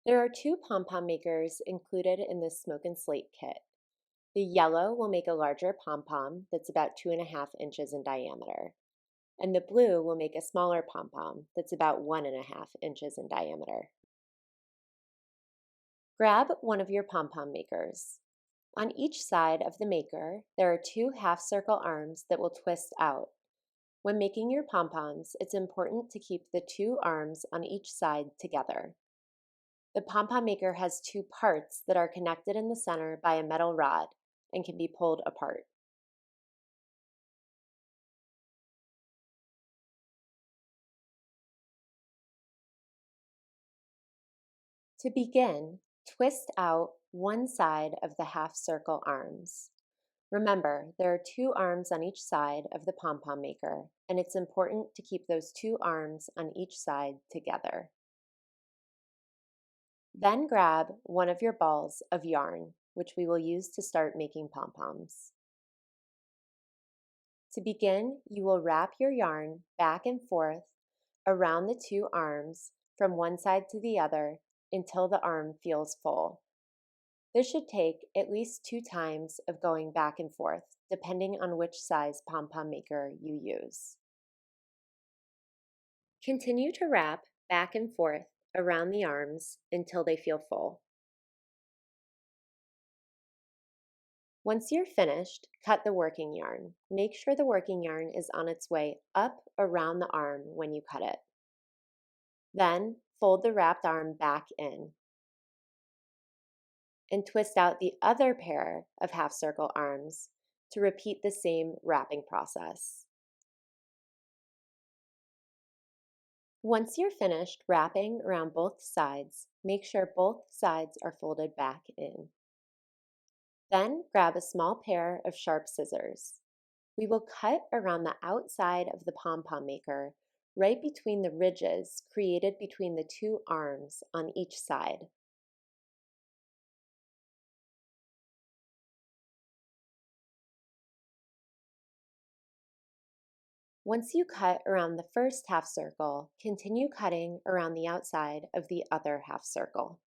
There are two pom-pom makers included in this smoke and slate kit. The yellow will make a larger pom-pom that's about 2.5 inches in diameter, and the blue will make a smaller pom-pom that's about 1.5 inches in diameter. Grab one of your pom-pom makers. On each side of the maker, there are two half-circle arms that will twist out. When making your pom-poms, it's important to keep the two arms on each side together. The pom-pom maker has two parts that are connected in the center by a metal rod and can be pulled apart. To begin, twist out one side of the half-circle arms. Remember, there are two arms on each side of the pom-pom maker, and it's important to keep those two arms on each side together. Then grab one of your balls of yarn, which we will use to start making pom-poms. To begin, you will wrap your yarn back and forth around the two arms from one side to the other until the arm feels full. This should take at least 2 times of going back and forth, depending on which size pom-pom maker you use. Continue to wrap back and forth around the arms until they feel full. Once you're finished, cut the working yarn. Make sure the working yarn is on its way up around the arm when you cut it. Then fold the wrapped arm back in and twist out the other pair of half-circle arms to repeat the same wrapping process. Once you're finished wrapping around both sides, make sure both sides are folded back in. Then grab a small pair of sharp scissors. We will cut around the outside of the pom-pom maker, right between the ridges created between the two arms on each side. Once you cut around the first half circle, continue cutting around the outside of the other half circle.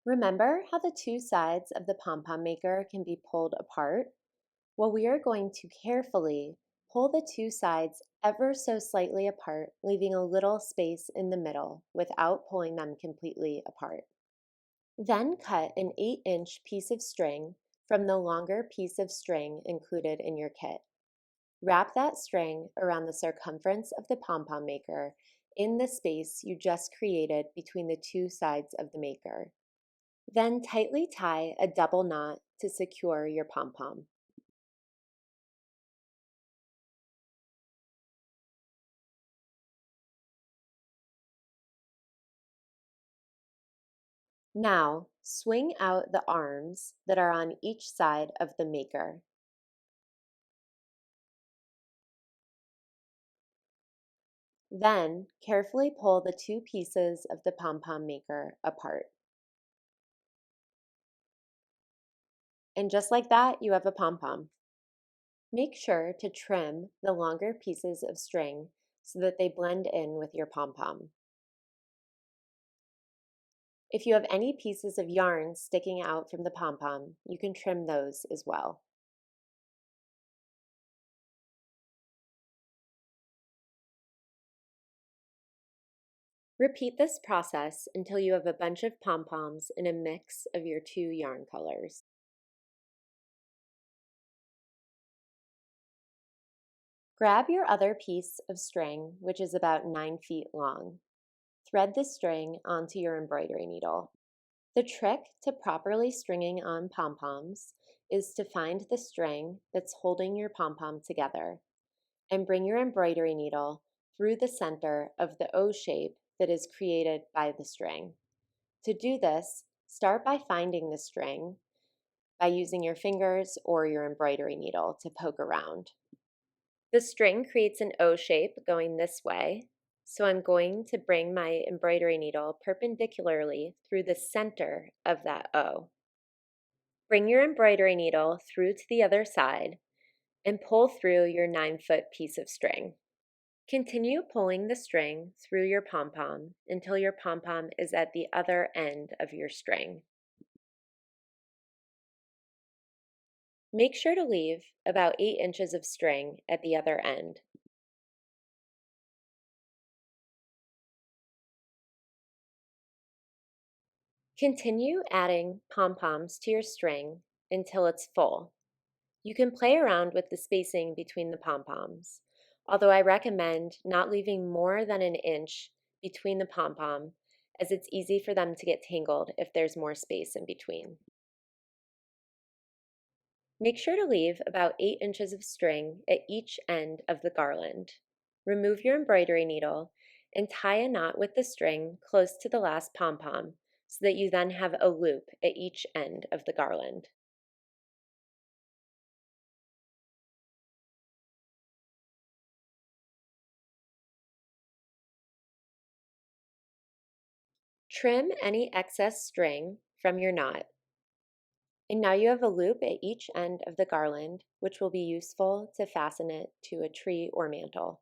Remember how the two sides of the pom-pom maker can be pulled apart? Well, we are going to carefully pull the two sides ever so slightly apart, leaving a little space in the middle without pulling them completely apart. Then cut an 8-inch piece of string from the longer piece of string included in your kit. Wrap that string around the circumference of the pom-pom maker in the space you just created between the two sides of the maker. Then tightly tie a double knot to secure your pom-pom. Now, swing out the arms that are on each side of the maker. Then, carefully pull the two pieces of the pom-pom maker apart. And just like that, you have a pom-pom. Make sure to trim the longer pieces of string so that they blend in with your pom-pom. If you have any pieces of yarn sticking out from the pom-pom, you can trim those as well. Repeat this process until you have a bunch of pom-poms in a mix of your two yarn colors. Grab your other piece of string, which is about 9 feet long. Thread the string onto your embroidery needle. The trick to properly stringing on pom-poms is to find the string that's holding your pom-pom together and bring your embroidery needle through the center of the O shape that is created by the string. To do this, start by finding the string by using your fingers or your embroidery needle to poke around. The string creates an O shape going this way, So I'm going to bring my embroidery needle perpendicularly through the center of that O. Bring your embroidery needle through to the other side and pull through your 9-foot piece of string. Continue pulling the string through your pom-pom until your pom-pom is at the other end of your string. Make sure to leave about 8 inches of string at the other end. Continue adding pom-poms to your string until it's full. You can play around with the spacing between the pom-poms, although I recommend not leaving more than an inch between the pom-pom, as it's easy for them to get tangled if there's more space in between. Make sure to leave about 8 inches of string at each end of the garland. Remove your embroidery needle and tie a knot with the string close to the last pom-pom so that you then have a loop at each end of the garland. Trim any excess string from your knot. And now you have a loop at each end of the garland, which will be useful to fasten it to a tree or mantle.